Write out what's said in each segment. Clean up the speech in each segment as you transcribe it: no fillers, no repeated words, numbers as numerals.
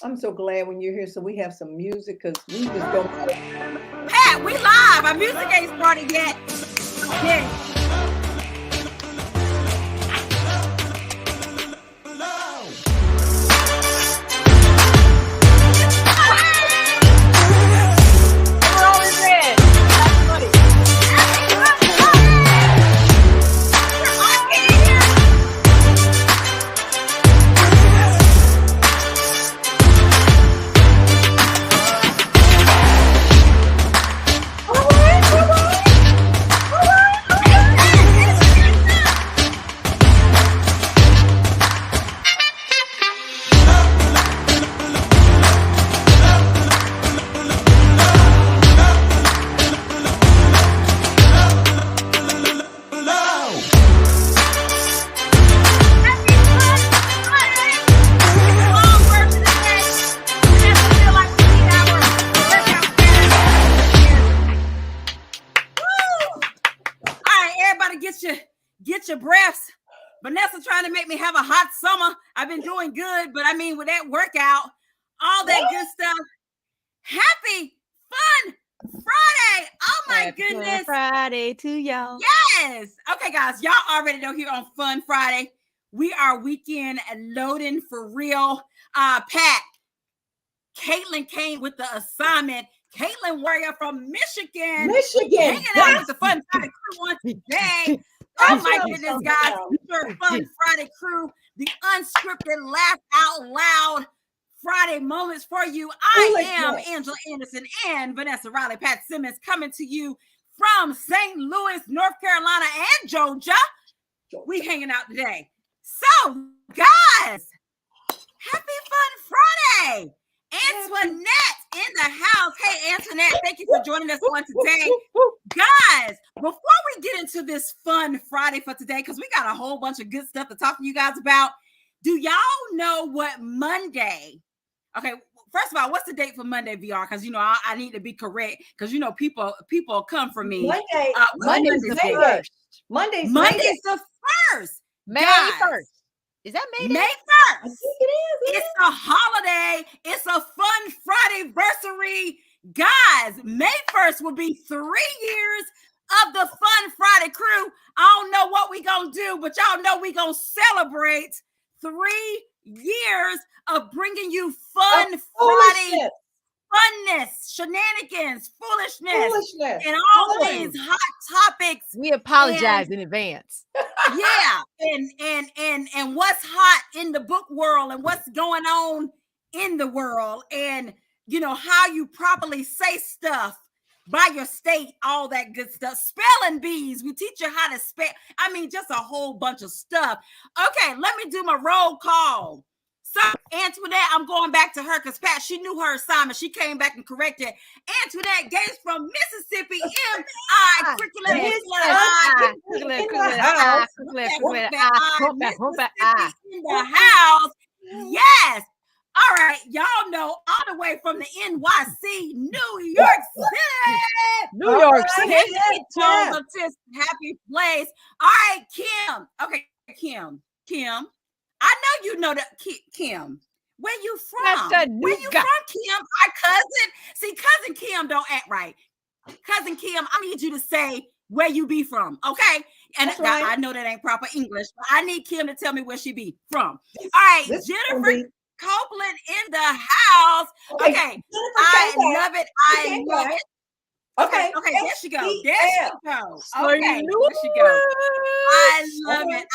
I'm so glad when you're here, so we have some music because we just go. Pat, we live. Our music ain't started yet. Yeah. Get your breaths. Vanessa trying to make me have a hot summer. I've been doing good, but I mean, with that workout, all that good stuff. Happy Fun Friday. Oh my goodness. Fun Friday to y'all. Yes. Okay, guys, y'all already know here on Fun Friday, we are weekend loading for real. Pat, Caitlin came with the assignment. Caitlin Warrior from Michigan. Hanging out with the Fun Friday crew on today. Oh my goodness, guys. Your Fun Friday crew, the Unscripted Laugh-Out-Loud Friday moments for you. I am Angela Anderson and Vanessa Riley, Pat Simmons, coming to you from St. Louis, North Carolina, and Georgia. We hanging out today. So, guys, happy Fun Friday. Antoinette in the house. Hey, Antoinette, thank you for joining us on today. Guys, before we get into this Fun Friday for today, because we got a whole bunch of good stuff to talk to you guys about, do y'all know what Monday? Okay, first of all, what's the date for Monday, VR? Because, you know, I need to be correct because, you know, people come for me. Monday's the 1st. Monday's the 1st. May 1st. Is that May 1st? I think it is. It's a holiday. It's a Fun Friday-versary. Guys, May 1st will be 3 years of the Fun Friday crew. I don't know what we gonna do, but y'all know we gonna celebrate 3 years of bringing you Fun Friday funness, shenanigans, foolishness, and all these hot topics. We apologize in advance. Yeah, and what's hot in the book world and what's going on in the world, and you know how you properly say stuff by your state, all that good stuff. Spelling bees, we teach you how to spell. I mean, just a whole bunch of stuff. Okay, let me do my roll call. So, Antoinette, I'm going back to her because Pat, she knew her assignment. She came back and corrected. Antoinette Gates from Mississippi, M.I. Mississippi in the house. Yes. All right, y'all know all the way from the NYC, New York City. New York City. Happy place. All right, Kim. Okay, Kim. I know you know that, Kim. Where you from? Where you from, Kim? Our cousin. See, cousin Kim don't act right. Cousin Kim, I need you to say where you be from, okay? And right. I know that ain't proper English, but I need Kim to tell me where she be from. All right, Jennifer Copeland in the house. Okay, I love it. Okay, there she goes. Okay, there she goes. I love it.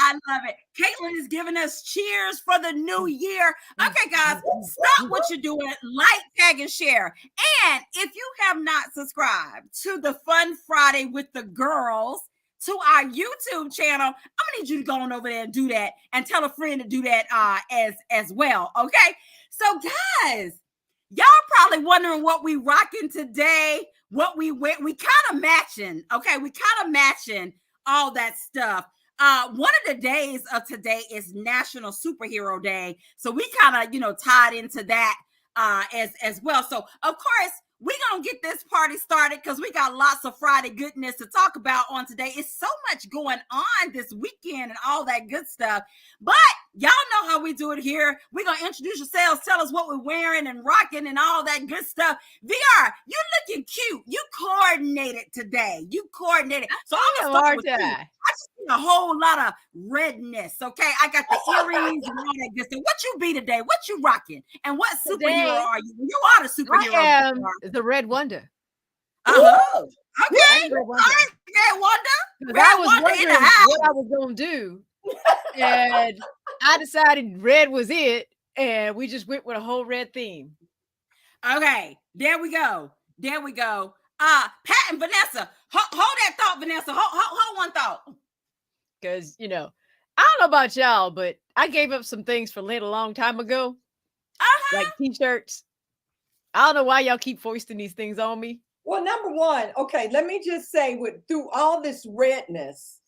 Caitlin is giving us cheers for the new year. Okay, guys, stop what you're doing. Like, tag, and share. And if you have not subscribed to the Fun Friday with the girls, to our YouTube channel, I'm gonna need you to go on over there and do that, and tell a friend to do that as well. Okay, so guys, y'all probably wondering what we rocking today. What we wear, we kind of matching. Okay, we kind of matching all that stuff. One of the days of today is National Superhero Day, so we kind of tied into that as well. So of course we're gonna get this party started because we got lots of Friday goodness to talk about on today. It's so much going on this weekend and all that good stuff. But Y'all know how we do it here. We're going to introduce yourselves, tell us what we're wearing and rocking and all that good stuff. VR, you looking cute. You coordinated today. You coordinated. So I'm going to start with you. I just see a whole lot of redness, okay? I got the earrings and all that good stuff. What you be today? What you rocking? And what superhero are you? You are the superhero. I am the Red Wonder. Uh-huh. Okay. Red All right, Red Wonder. I was wondering what I was going to do. And I decided red was it, and we just went with a whole red theme. Okay, there we go. There we go. Pat and Vanessa, hold that thought, Vanessa. Hold one thought. Because, I don't know about y'all, but I gave up some things for Lent a long time ago. Like t-shirts. I don't know why y'all keep foisting these things on me. Well, number one, okay, let me just say, through all this redness,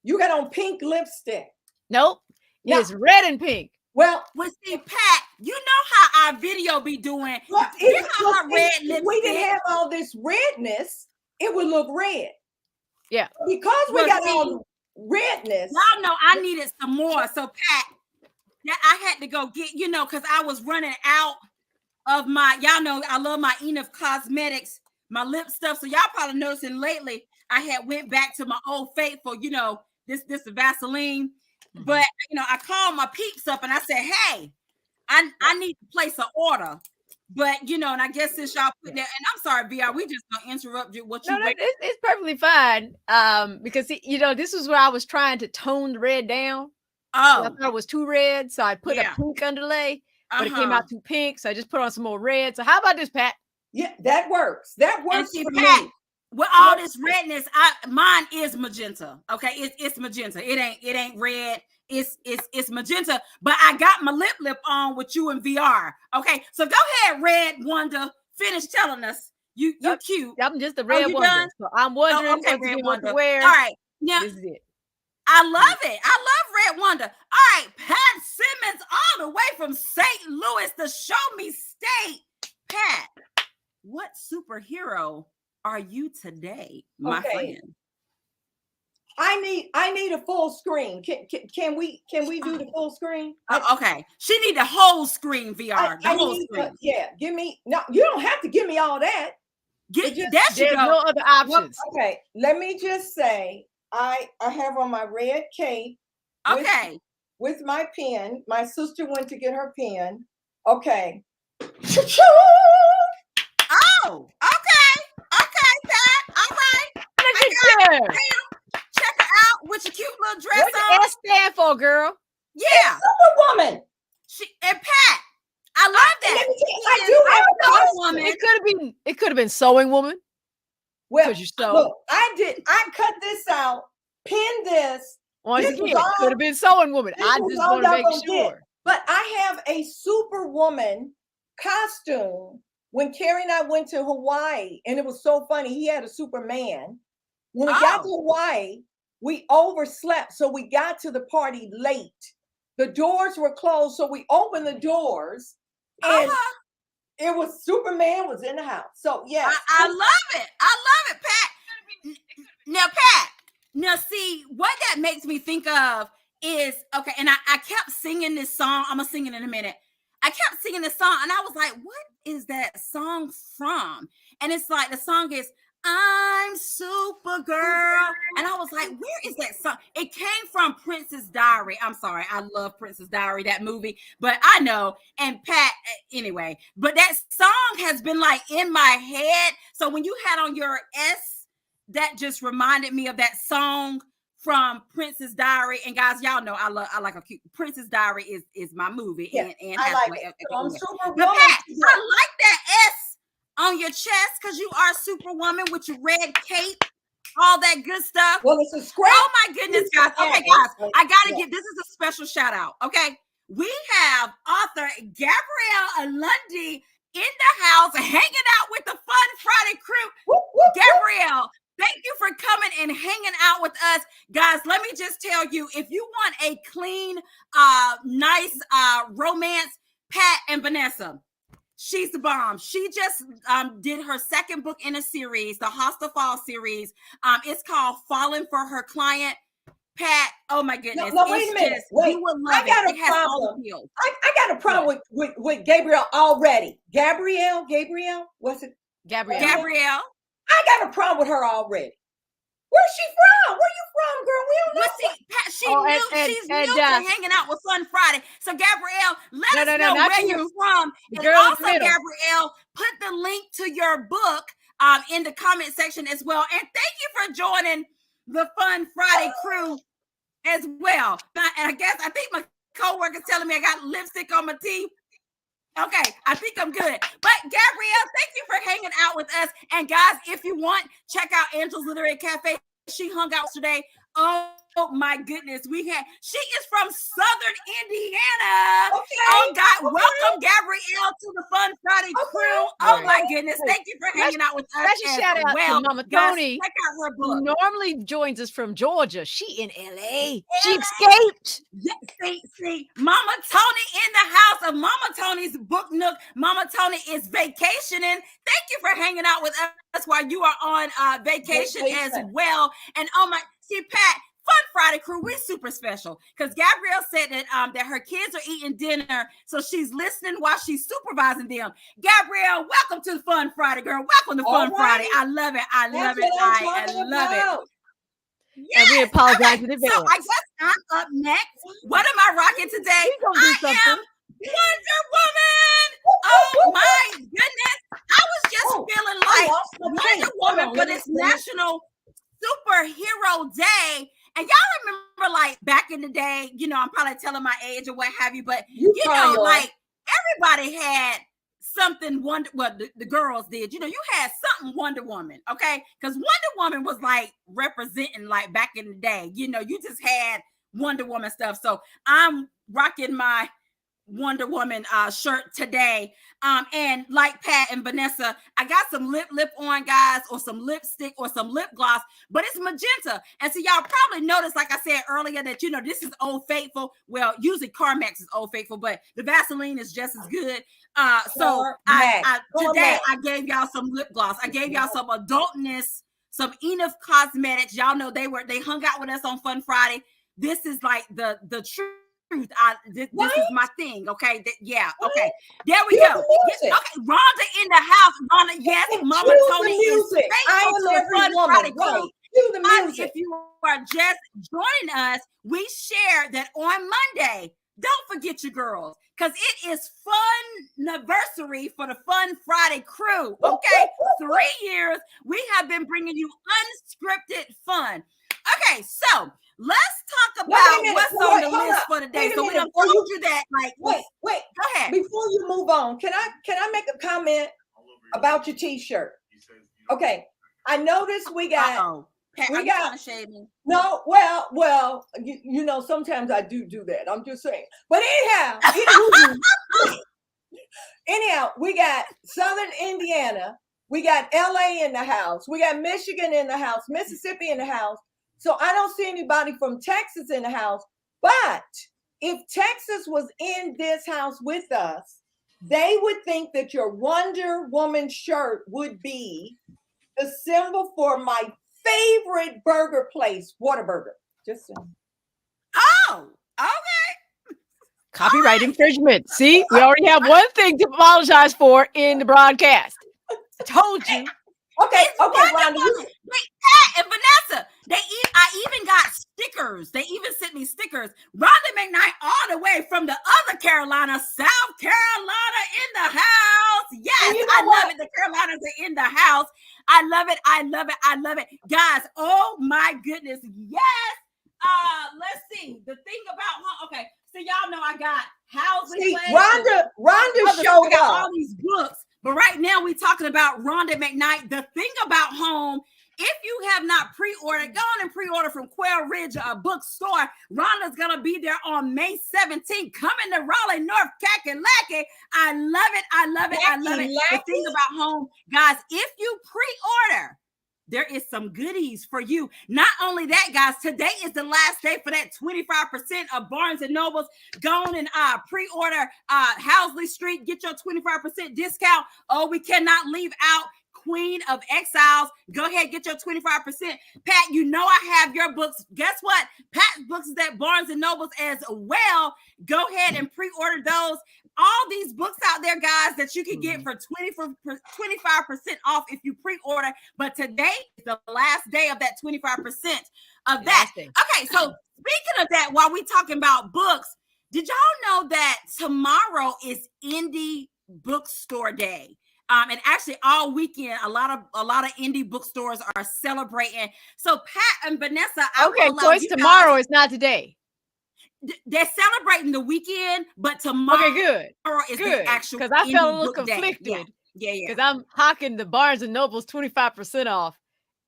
you got on pink lipstick. Nope. It's red and pink. Well, see, Pat, you know how our video be doing. Well, if we didn't have all this redness, it would look red. Yeah. Because we got all redness. Y'all know I needed some more. So, Pat, I had to go get, because I was running out of y'all know I love my Enough Cosmetics, my lip stuff. So y'all probably noticing lately I had went back to my old faithful, this Vaseline. Mm-hmm. But I called my peeps up and I said, hey, I need to place an order. But and I guess since y'all put that, and I'm sorry, VR, we just gonna interrupt you. It's perfectly fine. Because this is where I was trying to tone the red down. Oh, I thought it was too red, so I put a pink underlay. But it came out too pink, so I just put on some more red. So how about this, Pat? Yeah, that works. That works for Pat, me. With all this redness, mine is magenta. Okay, it's magenta. It ain't red. It's magenta. But I got my lip on with you in VR. Okay, so go ahead, Red Wonder. Finish telling us you cute. I'm just a Red Wonder. Done? So I'm wondering what to wear. All right, now this is it. I love it. I love Red Wonder. All right, Pat Simmons, all the way from St. Louis, the Show Me State. Pat, what superhero are you today, my friend? I need a full screen. Can we do the full screen? Okay. She need the whole screen VR. The whole screen. Give me. No, you don't have to give me all that. There's no other options. Okay, let me just say. I have on my red cape. Okay. With my pen. My sister went to get her pen. Okay. Oh, okay, Pat. All right. Check her out with your cute little dress on. What's the S stand for, girl? Yeah. Superwoman. And Pat, I love that. I do have a woman. It could have been sewing woman. Well, you look, I cut this out, pinned this. Once again, it could have been sewing woman. I just want to make sure. But I have a Superwoman costume when Carrie and I went to Hawaii, and it was so funny. He had a Superman. When we got to Hawaii, we overslept, so we got to the party late. The doors were closed, so we opened the doors, and it was Superman was in the house. So yeah, I love it. I love it, Pat. Now see what that makes me think of is and I kept singing this song. I'm gonna sing it in a minute. I kept singing this song, and I was like, "What is that song from?" And it's like the song is "I'm Supergirl," and I was like, "Where is that song?" It came from Princess Diary. I'm sorry, I love Princess Diary, that movie, but I know. And Pat, anyway, but that song has been like in my head. So when you had on your S, that just reminded me of that song from Princess Diary. And guys, y'all know I like a cute Princess Diary is my movie. Yeah, and I like it. So I'm Superwoman. But Pat, I like that S on your chest because you are Superwoman with your red cape, all that good stuff. Well, it's a scrap. Oh my goodness, guys. Okay, guys, I gotta get this is a special shout out. Okay, we have author Gabrielle Lundy in the house hanging out with the Fun Friday crew. Whoop, whoop, Gabrielle, thank you for coming and hanging out with us. Guys, let me just tell you, if you want a clean, nice romance, Pat and Vanessa, she's the bomb. She just did her second book in a series, the Hostel Fall series. It's called Falling for Her Client. Pat, oh my goodness. No, wait a minute. Wait, you will love it. It has all the feels. I got a problem with Gabrielle already. Gabrielle? What's it? Gabrielle. I got a problem with her already. Where's she from? Where you from, girl? We don't know. See, Pat, she's new to hanging out with Fun Friday. So, Gabrielle, let us know where you're from. And also, Gabrielle, put the link to your book in the comment section as well. And thank you for joining the Fun Friday crew as well. And I think my co-worker's telling me I got lipstick on my teeth. Okay, I think I'm good. But Gabrielle, thank you for hanging out with us. And guys, if you want, check out Angel's Literary Cafe. She hung out today. Oh my goodness. She is from Southern Indiana. Okay. Oh God. Okay. Welcome Gabrielle to the Fun Friday crew. Oh my goodness. Thank you for hanging out with us. Special shout out to Mama Tony. Check out her book. Who normally joins us from Georgia. She in LA. She escaped. Yeah, see, Mama Tony in the house of Mama Tony's Book Nook. Mama Tony is vacationing. Thank you for hanging out with us while you are on vacation as well. And see, Pat, Fun Friday crew, we're super special because Gabrielle said that her kids are eating dinner, so she's listening while she's supervising them. Gabrielle, welcome to Fun Friday, girl. Welcome to Fun Friday. I love it. I love it. Yes. And we apologize in advance. So I guess I'm up next. What am I rocking today? I am Wonder Woman. Oh my goodness. I was just feeling like Wonder Woman for this National Superhero Day. And y'all remember, like, back in the day, I'm probably telling my age or what have you, but, like, everybody had something the girls did. You had something Wonder Woman, okay? Because Wonder Woman was, like, representing, like, back in the day. You just had Wonder Woman stuff. So I'm rocking my Wonder Woman shirt today. And like Pat and Vanessa, I got some lip on, guys, or some lipstick or some lip gloss, but it's magenta. And so y'all probably noticed, like I said earlier, that this is Old Faithful. Well, usually Carmex is Old Faithful, but the Vaseline is just as good. So today I gave y'all some lip gloss. I gave y'all some adultness, some Enough Cosmetics. Y'all know they hung out with us on Fun Friday. This is like the truth. This is my thing, okay? Okay. There we go. Okay, Rhonda in the house. Rhonda, yes, Mama Tony is Fun Friday crew. If you are just joining us, we share that on Monday. Don't forget your girls, because it is fun anniversary for the Fun Friday crew. Okay, 3 years we have been bringing you unscripted fun. Okay, so let's talk about what's on the list for today. So we don't told you that. Like, wait. Go ahead. Before you move on, can I make a comment about your T-shirt? Okay, I noticed we got. Pat, are you trying to shade me? No, well, sometimes I do that. I'm just saying. But anyhow, we got Southern Indiana, we got LA in the house, we got Michigan in the house, Mississippi in the house. So I don't see anybody from Texas in the house. But if Texas was in this house with us, they would think that your Wonder Woman shirt would be the symbol for my favorite burger place, Whataburger. Just saying. Oh, okay. Copyright infringement. See, we already have one thing to apologize for in the broadcast. I told you. Okay, Rhonda. Wait, Pat and Vanessa, I even got stickers. They even sent me stickers. Rhonda McKnight all the way from the other Carolina, South Carolina in the house. Yes, I love it. The Carolinas are in the house. I love it. I love it. Guys, oh my goodness. Yes. Let's see. The thing about okay, so y'all know I got housing. Rhonda showed up. All these books. But right now we're talking about Rhonda McKnight. The thing about home, if you have not pre-ordered, go on and pre-order from Quail Ridge bookstore. Rhonda's going to be there on May 17th, coming to Raleigh, North Kakalaki. I love it. The thing about home, guys, if you pre-order, there is some goodies for you. Not only that, guys, today is the last day for that 25% of Barnes & Nobles. Go on and pre-order Housley Street. Get your 25% discount. Oh, we cannot leave out Queen of Exiles. Go ahead, get your 25%. Pat, you know I have your books. Guess what? Pat's books is at Barnes and Nobles as well. Go ahead and pre-order those. All these books out there, guys, that you can get for 25% off if you pre-order. But today is the last day of that 25% of that. Okay, so speaking of that, while we talking about books, did y'all know that tomorrow is Indie Bookstore Day? And actually all weekend, a lot of indie bookstores are celebrating. So Pat and Vanessa, so it's tomorrow. It's not today. They're celebrating the weekend, but tomorrow is the actual. Because I felt a little conflicted. Yeah. Because I'm hawking the Barnes and Nobles 25% off,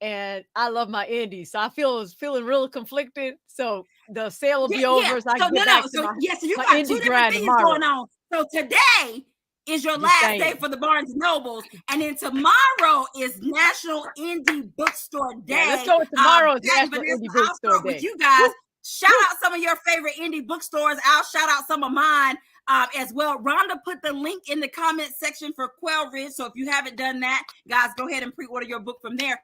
and I love my indies, so I feeling real conflicted. So the sale will be over. So I can get back to my you got two different things going on. So today is your last day for the Barnes and Nobles, and then tomorrow is National Indie Bookstore Day. Yeah, let's go with tomorrow's National Indie Bookstore Day. With you guys, shout out some of your favorite indie bookstores. I'll shout out some of mine as well. Rhonda put the link in the comment section for Quail Ridge, so if you haven't done that, guys, go ahead and pre-order your book from there.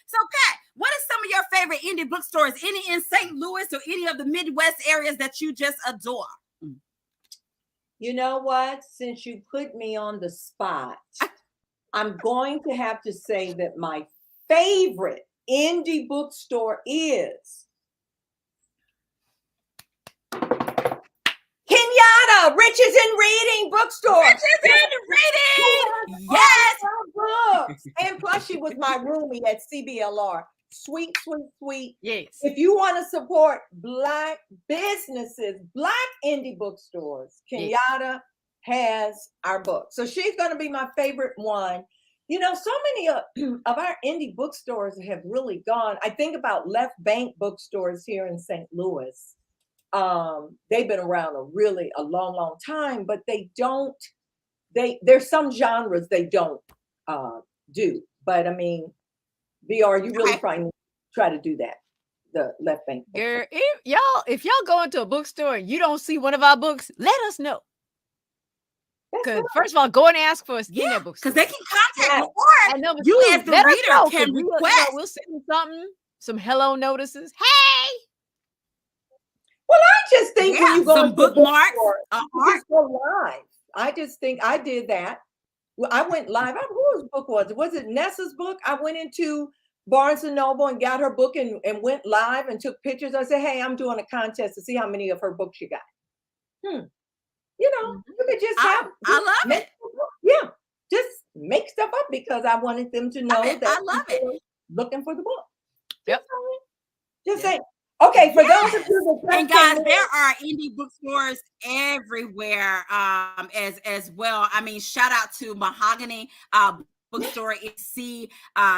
So, Pat, what are some of your favorite indie bookstores? Any in St. Louis or any of the Midwest areas that you just adore? You know what? Since you put me on the spot, I'm going to have to say that my favorite indie bookstore is Kenyatta Riches and Reading Bookstore. Riches and Reading, yes. Books. And plus, she was my roomie at CBLR. Sweet. Yes. If you want to support Black businesses, Black indie bookstores, Kenyatta has our book. So she's going to be my favorite one. You know, so many of our indie bookstores have really gone. I think about Left Bank bookstores here in St. Louis. They've been around a long time, but there's some genres they don't do. But I mean, VR, you really probably try to do that. The Left Bank. Girl, if y'all go into a bookstore and you don't see one of our books, let us know. Because first of all, go and ask for us in that bookstore. Because they can contact you as the reader can request. We'll send them something, some hello notices. Hey. Well, I just think when you go some bookmarks, you just go live. I just think I did that. Well, I went live. Whose book was it? Was it Nessa's book? I went into Barnes and Noble and got her book and went live and took pictures. I said, hey, I'm doing a contest to see how many of her books you got. You know, you could just have. I love it. Yeah, just make stuff up because I wanted them to know that I love it. Looking for the book. Yep. Just say. Okay, for those of you that and guys, there are indie bookstores everywhere as well. I mean, shout out to Mahogany Bookstore EC.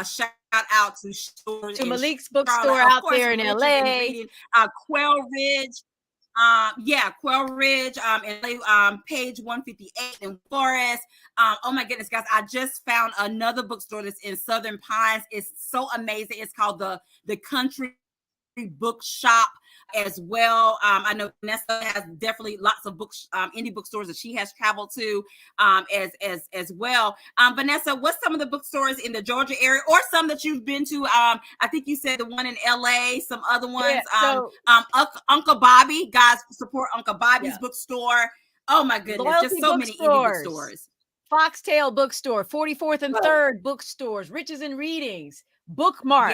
Shout out to stores Malik's bookstore out there in LA. Quail Ridge. Quail Ridge, page 158 in Forest. Oh my goodness, guys, I just found another bookstore that's in Southern Pines. It's so amazing. It's called the Country Bookshop as well. I know Vanessa has definitely lots of books, indie bookstores that she has traveled to as well. Vanessa, what's some of the bookstores in the Georgia area or some that you've been to? I think you said the one in LA, some other ones. Uncle Bobby, guys, support Uncle Bobby's bookstore. Oh my goodness, Loyalty just so many indie bookstores. Foxtail Bookstore, 44th and 3rd bookstores, Riches and Readings, Bookmark,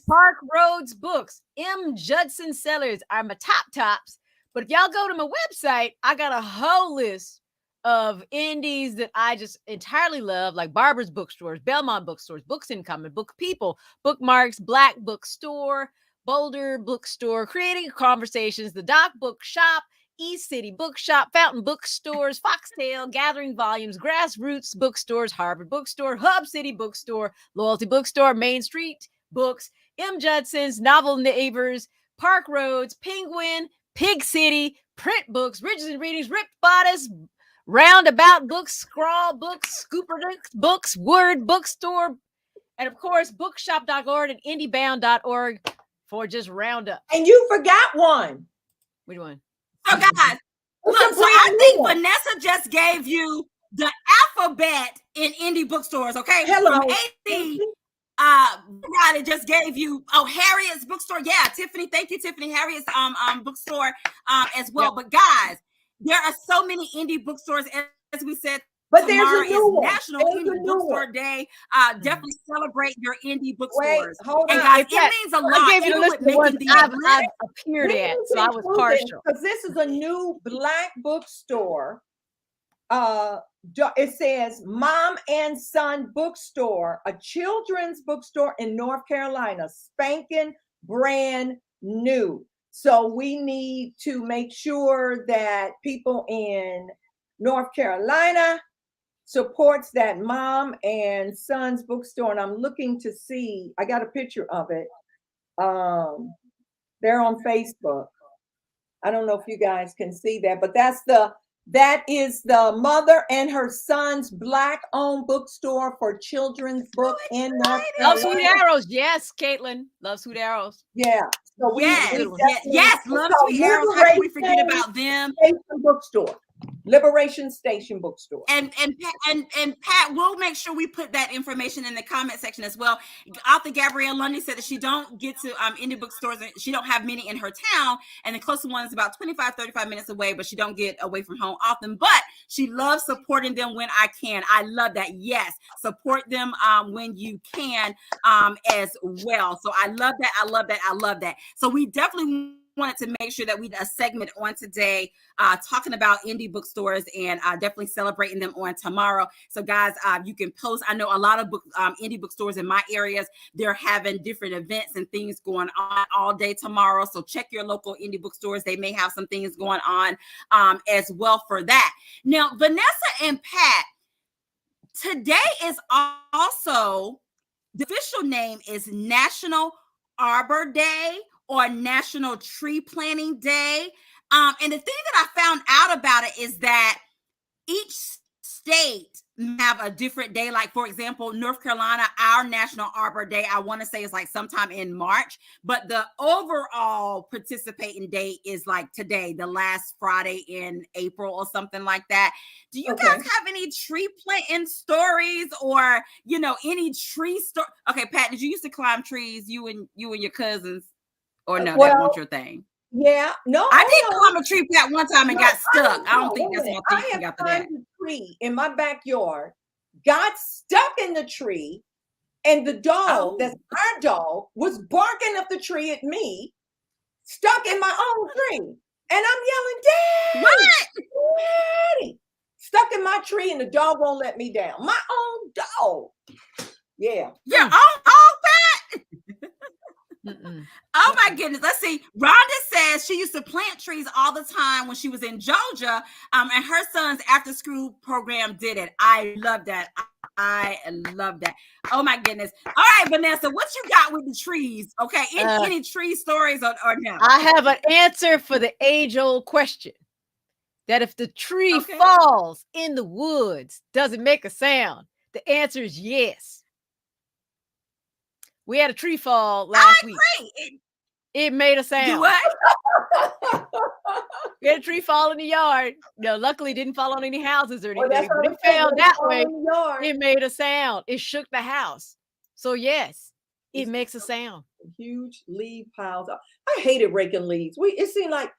Park Roads Books, M. Judson Sellers are my tops. But if y'all go to my website, I got a whole list of indies that I just entirely love, like Barbara's Bookstores, Belmont Bookstores, Books in Common, Book People, Bookmarks, Black Bookstore, Boulder Bookstore, Creating Conversations, The Doc Bookshop, East City Bookshop, Fountain Bookstores, Foxtail, Gathering Volumes, Grassroots Bookstores, Harvard Bookstore, Hub City Bookstore, Loyalty Bookstore, Main Street Books, M. Judson's, Novel Neighbors, Park Roads, Penguin, Pig City, Print Books, Riches and Readings, Rip Bodice, Roundabout Books, Scrawl Books, Scooper Books, Word Bookstore, and of course, bookshop.org and indiebound.org for just Roundup. And you forgot one. Which one? So guys, look, so I think Vanessa just gave you the alphabet in indie bookstores. Okay. Hello. From AD, guy that just gave you Harriet's bookstore. Yeah, Tiffany. Thank you, Tiffany. Harriet's bookstore as well. Yep. But guys, there are so many indie bookstores, as we said. But tomorrow there's a new is one. National Indie Bookstore Day. Definitely celebrate your indie bookstores. Wait, hold and on. guys, it means a lot. I gave you a list of the ones I've appeared at, so I was partial. Because this is a new Black bookstore. It says Mom and Son Bookstore, a children's bookstore in North Carolina, spanking brand new. So we need to make sure that people in North Carolina supports that Mom and Son's bookstore. And I'm looking to see, I got a picture of it. They're on Facebook. I don't know if you guys can see that, but that is the Mother and Her Son's Black-owned bookstore for children's book in North Carolina. Love Sweet Arrows. Yes, Caitlin. Love Sweet Arrows. Yeah. So yes, Love Sweet Arrows. How can we forget about them? Bookstore. Liberation Station Bookstore. And Pat, we'll make sure we put that information in the comment section as well. Author Gabrielle Lundy said that she don't get to indie bookstores. She don't have many in her town, and the closest one is about 25-35 minutes away, but she don't get away from home often. But she loves supporting them when I can. I love that. Yes, support them when you can as well. So I love that. I love that. I love that. So we definitely wanted to make sure that we did a segment on today talking about indie bookstores and definitely celebrating them on tomorrow. So guys, you can post. I know a lot of indie bookstores in my areas, they're having different events and things going on all day tomorrow. So check your local indie bookstores. They may have some things going on as well for that. Now, Vanessa and Pat, today is also, the official name is National Arbor Day or National Tree Planting Day. And the thing that I found out about it is that each state have a different day. Like, for example, North Carolina, our National Arbor Day, I want to say is like sometime in March, but the overall participating date is like today, the last Friday in April or something like that. Do you guys have any tree planting stories or, any tree story? Okay, Pat, did you used to climb trees, you and your cousins? Or no, that wasn't your thing? Yeah, no. I did climb a tree Pat one time and got stuck. I don't think that's my thing after that. I have climbed a tree in my backyard, got stuck in the tree, and the dog, that's our dog, was barking up the tree at me, stuck in my own tree. And I'm yelling, Daddy! What? Daddy! Stuck in my tree and the dog won't let me down. My own dog. Yeah. Your own dog, Pat? Oh my goodness. Let's see. Rhonda says she used to plant trees all the time when she was in Georgia, and her son's after school program did it. I love that. I love that. Oh my goodness. All right, Vanessa, what you got with the trees? Okay. Any tree stories or no? I have an answer for the age-old question. That if the tree falls in the woods, does it make a sound? The answer is yes. We had a tree fall last week. It made a sound. Do what? We had a tree fall in the yard. No, luckily it didn't fall on any houses or anything. But it fell that way. It made a sound. It shook the house. So yes, it makes a sound. Huge leaf piles. I hated raking leaves. It seemed like,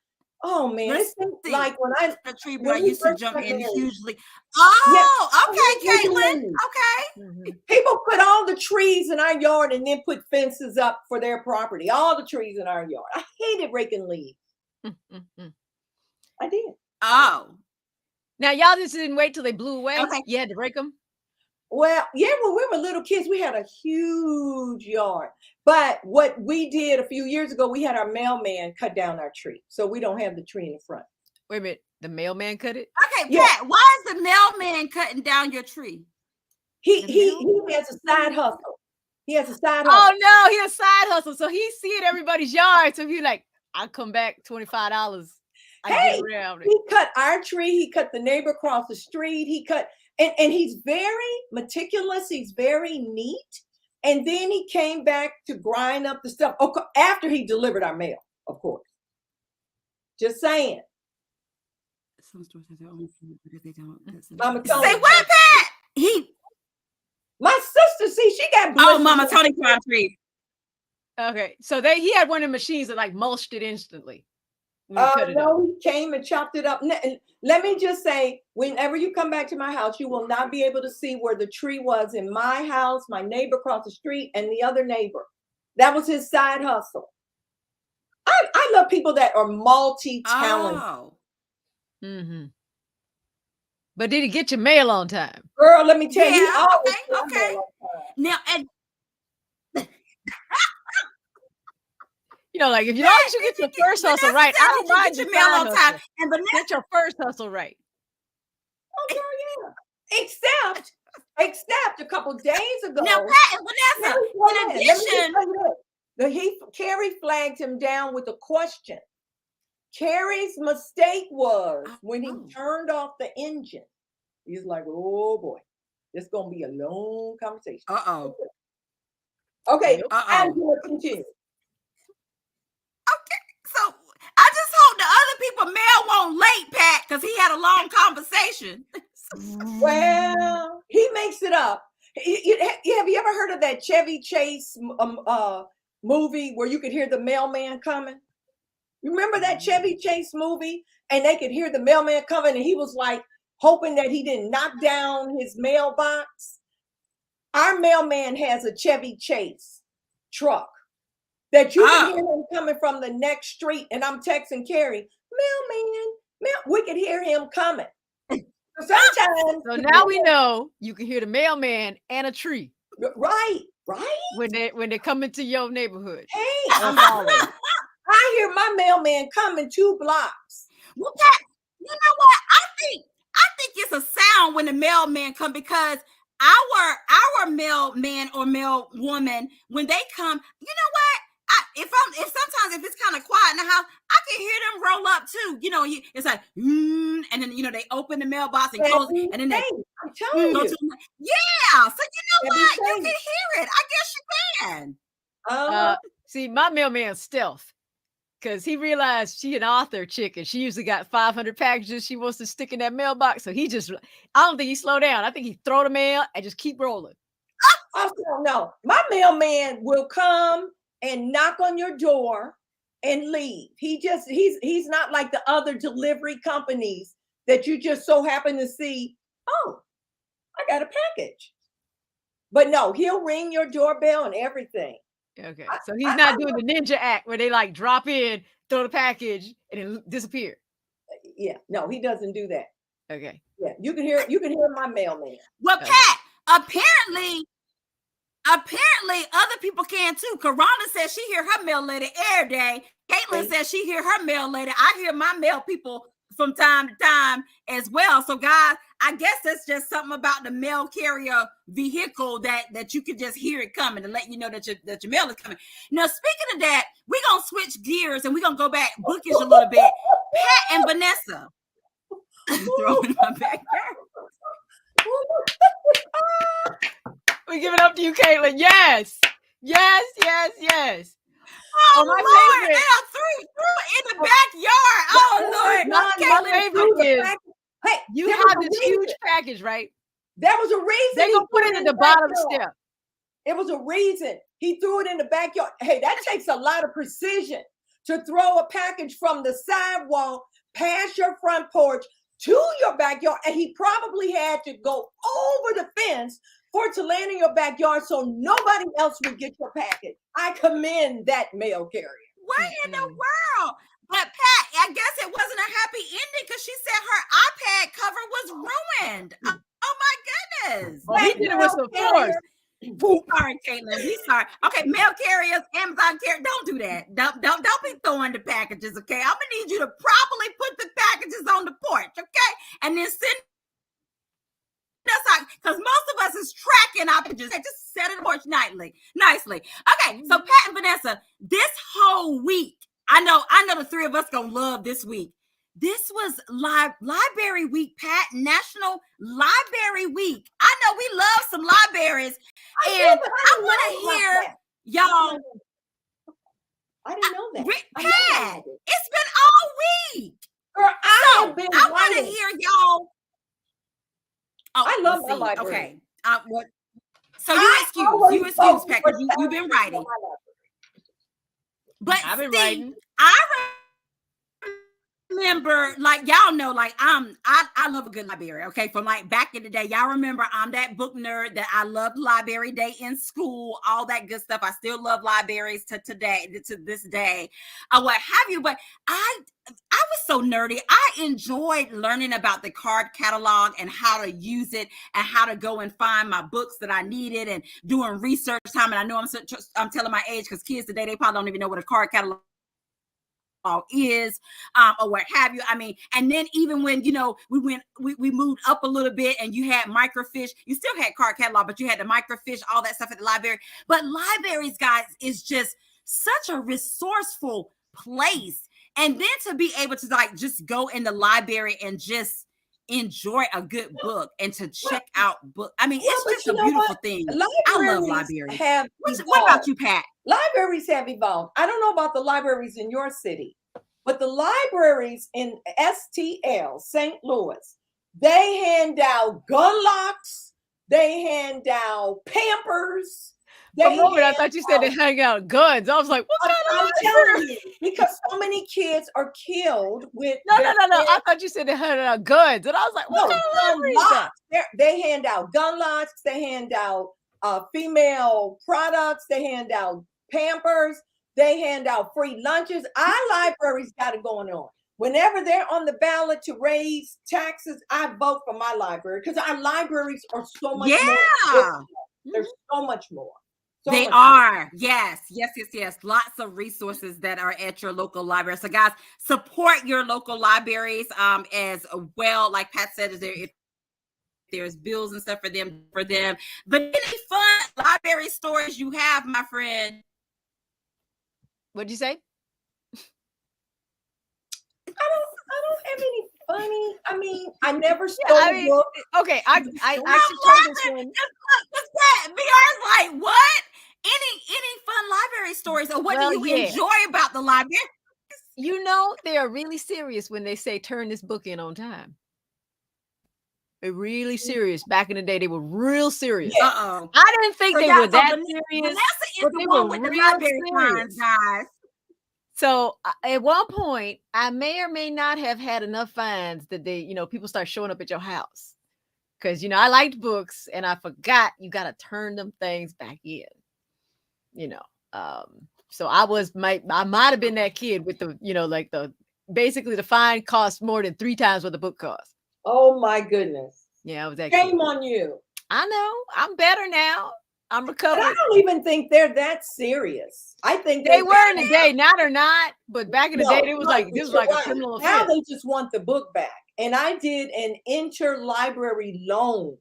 oh man, it seemed like when I used to jump in hugely. Oh, okay, Caitlin. Okay. People put all the trees in our yard and then put fences up for their property. All the trees in our yard. I hated raking leaves. I did. Oh. Now y'all just didn't wait till they blew away. Okay. You had to rake them. Well, yeah, when we were little kids, we had a huge yard. But what we did a few years ago, we had our mailman cut down our tree. So we don't have the tree in the front. Wait a minute. The mailman cut it? Okay, yeah. Pat, why is the mailman cutting down your tree? He has a side hustle. He has a side hustle. Oh, no, he has a side hustle. So he see it everybody's yard. So he's like, I'll come back $25. He cut our tree. He cut the neighbor across the street. He cut... And he's very meticulous. He's very neat. And then he came back to grind up the stuff after he delivered our mail, of course. Just saying. Some stores have their own food because they don't. Say what, Pat? My sister, see, she got blisters. Oh, Mama Tony Crabtree. Okay, so he had one of the machines that like mulched it instantly. No, he came and chopped it up. Let me just say, whenever you come back to my house, you will not be able to see where the tree was in my house, my neighbor across the street, and the other neighbor. That was his side hustle. I love people that are multi-talented. Oh. Mm-hmm. But did he get your mail on time? Girl, let me tell you. Okay. Now, and you know, like if you long as you get your first hustle right, I don't mind your mail on time. And Vanessa, get your first hustle right. Oh, girl, yeah. Except a couple days ago. Now, Pat and Vanessa, in addition, Carrie flagged him down with a question. Carrie's mistake was when he turned off the engine. He's like, oh boy, this is gonna be a long conversation. Okay, I'm gonna continue. Okay, so I just hope the other people mail won't late, Pat, because he had a long conversation. Well, he makes it up. Have you ever heard of that Chevy Chase movie where you could hear the mailman coming? You remember that Chevy Chase movie? And they could hear the mailman coming, and he was like hoping that he didn't knock down his mailbox. Our mailman has a Chevy Chase truck that you can hear him coming from the next street. And I'm texting Carrie, mailman, we could hear him coming. Sometimes. So now we know you can hear the mailman and a tree. Right. When they come into your neighborhood. Hey, I hear my mailman coming 2 blocks. Well, Pat, you know what? I think it's a sound when the mailman come, because our mailman or mail woman, when they come, you know what? If sometimes if it's kind of quiet in the house, I can hear them roll up too. You know, it's like, and then they open the mailbox and close it, and then they. I'm telling you. Yeah. So you know what? You can hear it. I guess you can. See, my mailman's stealth. Because he realized she an author chick, and she usually got 500 packages she wants to stick in that mailbox. So I don't think he slowed down. I think he throw the mail and just keep rolling. No, my mailman will come and knock on your door and leave. He's not like the other delivery companies that you just so happen to see. Oh, I got a package. But no, he'll ring your doorbell and everything. Okay, so he's not doing the ninja act where they like drop in, throw the package, and it disappear. Yeah, no, he doesn't do that. Okay. Yeah, you can hear my mailman. Well, Pat, apparently other people can too. Karana says she hear her mail lady every day. Caitlin says she hear her mail lady. I hear my mail people from time to time as well. So guys, I guess that's just something about the mail carrier vehicle that you can just hear it coming to let you know that your mail is coming. Now, speaking of that, we're gonna switch gears and we're gonna go back bookish a little bit. Pat and Vanessa. Throwing my backyard. We give it up to you, Caitlin. Yes. Oh, my favorite. Threw in the backyard. Oh, Lord. My favorite is, hey, you have this huge package, right? There was a reason. They gonna put it in the bottom step. It was a reason. He threw it in the backyard. Hey, that takes a lot of precision to throw a package from the sidewalk past your front porch to your backyard. And he probably had to go over the fence for it to land in your backyard so nobody else would get your package. I commend that mail carrier. What in the world? But Pat, I guess it wasn't a happy ending because she said her iPad cover was ruined. Oh my goodness. Well, he did it with some force. Sorry, Caitlin. We sorry. Okay, mail carriers, Amazon carriers, don't do that. Don't be throwing the packages, okay? I'm gonna need you to properly put the packages on the porch, okay? And then send us out, because most of us is tracking our packages. Just set it on the porch nicely. Okay, so Pat and Vanessa, this whole week, I know the three of us gonna love this week. This was Library Week, Pat, National Library Week. I know we love some libraries, and I want to hear y'all. I didn't know that. Pat, it's been all week. Girl, I want to hear y'all. I love my library. Okay. So you excuse, Pat, because you've been writing. But I've been writing. I remember, like, y'all know, like, I love a good library. Okay, from like back in the day, y'all remember I'm that book nerd that I loved library day in school, all that good stuff. I still love libraries to this day, what have you. But I was so nerdy. I enjoyed learning about the card catalog and how to use it and how to go and find my books that I needed and doing research time. And I know I'm telling my age because kids today, they probably don't even know what a card catalog is, or what have you. I mean, and then even when, you know, we moved up a little bit and you had microfiche, you still had card catalog, but you had the microfiche, all that stuff at the library. But libraries, guys, is just such a resourceful place. And then to be able to like just go in the library and just enjoy a good book and to check out book. I mean, it's just a beautiful thing. I love libraries. What about you, Pat? Libraries have evolved. I don't know about the libraries in your city, but the libraries in STL, St. Louis, they hand out gun locks, they hand out Pampers. For a moment, I thought you said they hang out guns. I was like, what kind of telling you, because so many kids are killed with No. I thought you said they handed out guns. And I was like, what kind of library is that? They hand out gun locks, they hand out female products, they hand out Pampers, they hand out free lunches. Our libraries got it going on. Whenever they're on the ballot to raise taxes, I vote for my library because our libraries are so much more. There's so much more. They are. Yes. Lots of resources that are at your local library. So guys, support your local libraries as well. Like Pat said, if there's bills and stuff for them. But any fun library stories you have, my friend? What'd you say? I don't have any funny. I mean, I never stole a book. Okay, I actually told this one. What's that? BR's like, what? Any fun library stories, or what do you enjoy about the library? You know, they are really serious when they say turn this book in on time. They're really serious. Back in the day, they were real serious. Uh-oh. I didn't think they were that serious. Vanessa is the one with the library fines, guys. So at one point, I may or may not have had enough fines that they, you know, people start showing up at your house. Because, you know, I liked books and I forgot you got to turn them things back in. You know, so I might have been that kid with the, you know, like basically the fine cost more than 3 times what the book cost. Oh my goodness. Yeah, I was that Shame kid. on you. I know. I'm better now. I'm recovered. But I don't even think they're that serious. I think they were in the day. Now they're not. But back in the day, it was like this was like a criminal offense. Now they just want the book back. And I did an interlibrary loan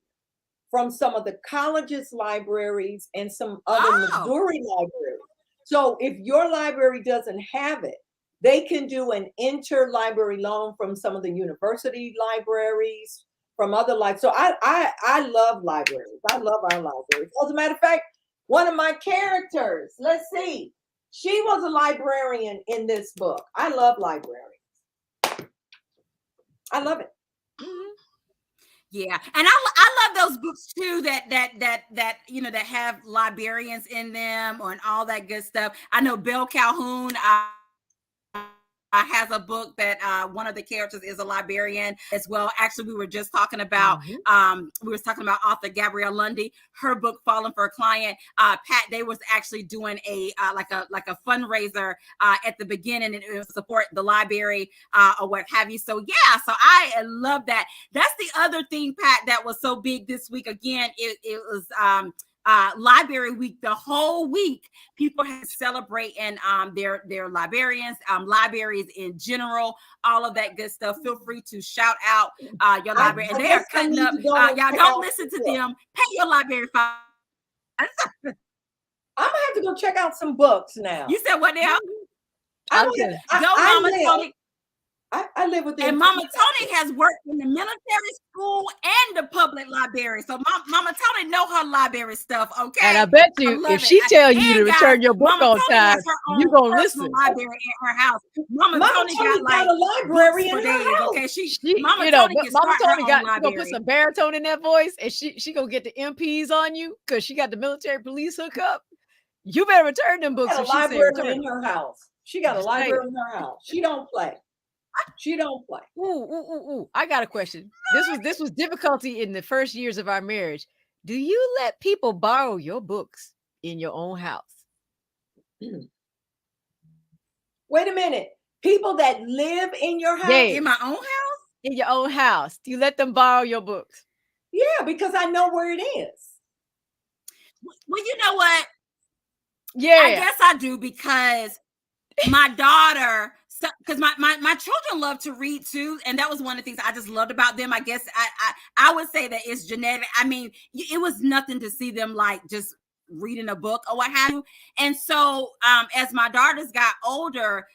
from some of the colleges' libraries and some other Missouri libraries. So if your library doesn't have it, they can do an interlibrary loan from some of the university libraries, from other libraries. So I love libraries. I love our libraries. As a matter of fact, one of my characters, let's see, she was a librarian in this book. I love libraries. I love it. Mm-hmm. Yeah, and I love those books too that you know that have librarians in them and all that good stuff. I know Belle Calhoun has a book that one of the characters is a librarian as well. Actually, we were just talking about author Gabrielle Lundy, her book Falling for a Client. Pat, they was actually doing a like a fundraiser at the beginning, and it was support the library or what have you. So yeah, so I love that. That's the other thing, Pat, that was so big this week. Again, it was Library Week. The whole week, people have celebrating their librarians, libraries in general, all of that good stuff. Feel free to shout out your library, and they are cutting up. Y'all don't listen to them. Pay your library fine. I'm gonna have to go check out some books now. You said what now? Mama Tony. I live with them. And Mama Tony has worked in the military school and the public public library. So Mama Tony know her library stuff, okay? And I bet you if she tell you to return your book on time, you gonna listen. Library in her house. Mama Tony got like a library in her house. Okay, Mama Tony gonna put some baritone in that voice, and she gonna get the MPs on you because she got the military police hookup. You better return them books. She got a library in her house. She got a library in her house. She don't play. She don't play. Ooh. I got a question. This was difficulty in the first years of our marriage. Do you let people borrow your books in your own house? Wait a minute. People that live in your house? In my own house? In your own house. Do you let them borrow your books? Yeah, because I know where it is. Well, you know what? Yeah. I guess I do because my daughter, because my children love to read too, and that was one of the things I just loved about them. I guess I would say that it's genetic. I mean, it was nothing to see them like just reading a book or what have you. And so as my daughters got older,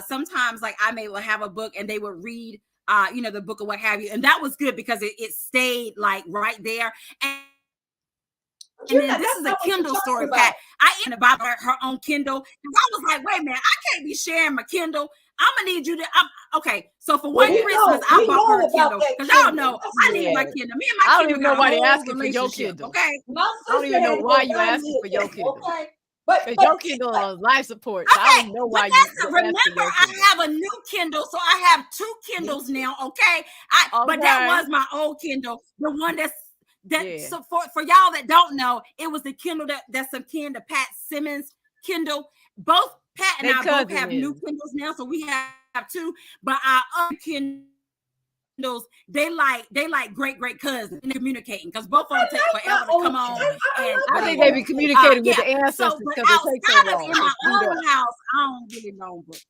sometimes like I may have a book and they would read the book or what have you, and that was good because it stayed like right there. And then this is a Kindle story, Pat. I ended up buying her own Kindle because I was like, wait a minute, I can't be sharing my Kindle. I'm gonna need you to. Okay, so for one Christmas, I bought her a Kindle because y'all know I need my Kindle. Me and my I don't even know why they're asking for your Kindle. Okay, I don't even know why you asking for your Kindle. Okay, but your Kindle on life support. So I don't know why you. Remember, I have a new Kindle, so I have 2 Kindles now. Okay, but that was my old Kindle, the one that's. So for y'all that don't know, it was the Kindle that's akin to Pat Simmons Kindle. Both Pat and I both have new Kindles now, so we have 2. But our other Kindles, they like great cousins in communicating because both of them take forever to come on. And I think they be communicating with the ancestors because it takes so long. In my own house, I don't really know books.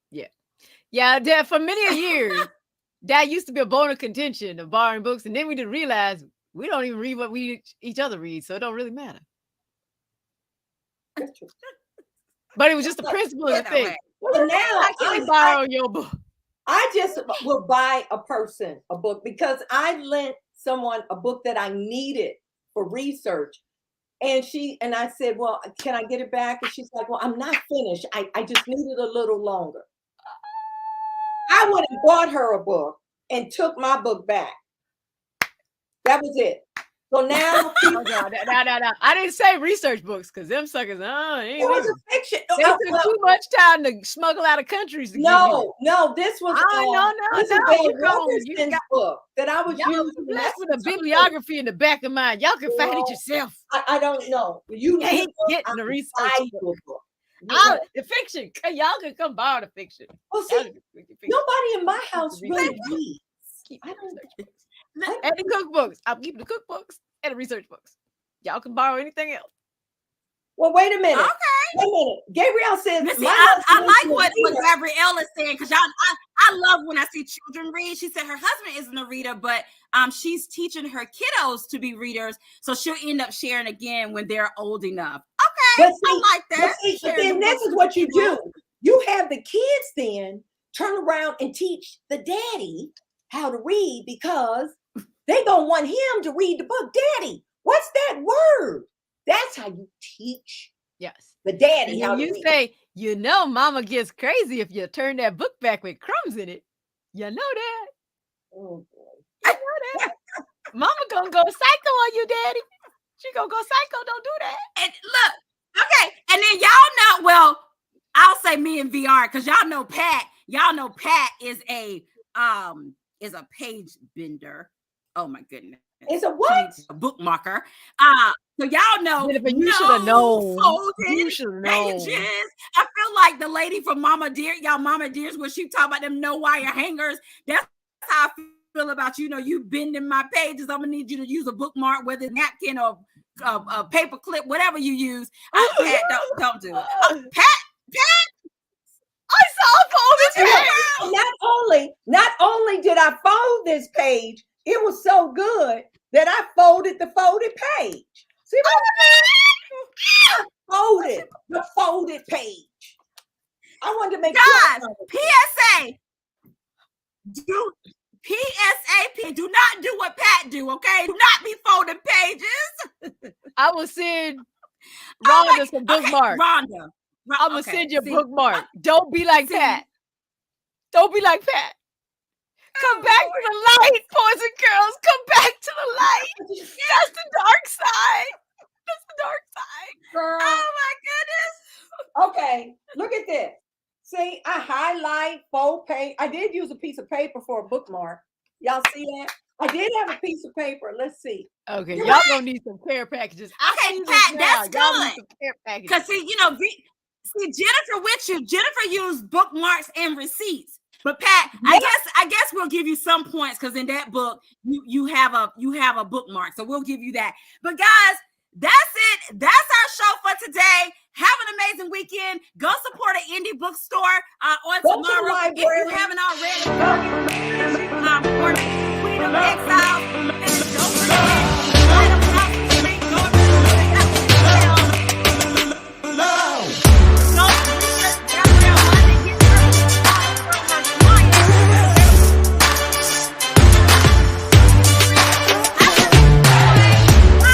Yeah. Dad, for many years, that used to be a bone of contention of borrowing books, and then we didn't realize. We don't even read what each other read, so it don't really matter. But it was just the principle of the thing. Well, now I can't borrow your book. I just will buy a person a book because I lent someone a book that I needed for research. And I said, well, can I get it back? And she's like, well, I'm not finished. I just need it a little longer. I went and bought her a book and took my book back. That was it. So now, no. I didn't say research books because them suckers. It was a fiction. They took too much time to smuggle out of countries. No, this was a book that I was using. That's with a bibliography in the back of mine. Y'all can find it yourself. I don't know. You ain't getting the research book. The fiction. Y'all can come borrow the fiction. Well, see, nobody in my house really reads. I don't know. And the cookbooks. I'm keeping the cookbooks and the research books. Y'all can borrow anything else. Well, wait a minute. Okay. Wait a minute. Gabrielle says, Listen, I like what Gabrielle is saying because I love when I see children read. She said her husband isn't a reader, but she's teaching her kiddos to be readers, so she'll end up sharing again when they're old enough. Okay, I like that. But then this is what you do. You have the kids then turn around and teach the daddy how to read because they don't want him to read the book. Daddy, what's that word? That's how you teach the daddy how to read. You say, mama gets crazy if you turn that book back with crumbs in it. You know that. Oh, boy. I know that. Mama gonna go psycho on you, daddy. She gonna go psycho. Don't do that. And look, okay. And then y'all know, well, I'll say me and VR because y'all know Pat is a page bender. Oh my goodness. It's a what? A bookmarker. So y'all know. You should have known. You should have known. I feel like the lady from Mama Dear, y'all Mama Dears, when she talk about them no wire hangers. That's how I feel about you. You bending my pages. I'm gonna need you to use a bookmark, whether it's napkin or a paper clip, whatever you use. Pat, don't do it. Pat. I saw fold this page. Not only did I fold this page, it was so good that I folded the folded page. See what I folded the folded page. I wanted to make guys, PSA. PSAP, do not do what Pat do, okay? Do not be folding pages. I will send Rhonda some bookmarks. Rhonda. I'm going to send you a bookmark. Don't be like Pat. Don't be like Pat. Come back to the light, boys and girls. Come back to the light. That's the dark side. That's the dark side. Girl. Oh, my goodness. Okay, look at this. See, I highlight, fold page. I did use a piece of paper for a bookmark. Y'all see that? I did have a piece of paper. Let's see. Okay, y'all gonna need some care packages. Okay, Pat, that's good. Because see, Jennifer with you. Jennifer used bookmarks and receipts. But Pat, I guess we'll give you some points because in that book you have a bookmark, so we'll give you that. But guys, that's it. That's our show for today. Have an amazing weekend. Go support an indie bookstore on tomorrow if you haven't already. Queen of Exiles. And don't forget.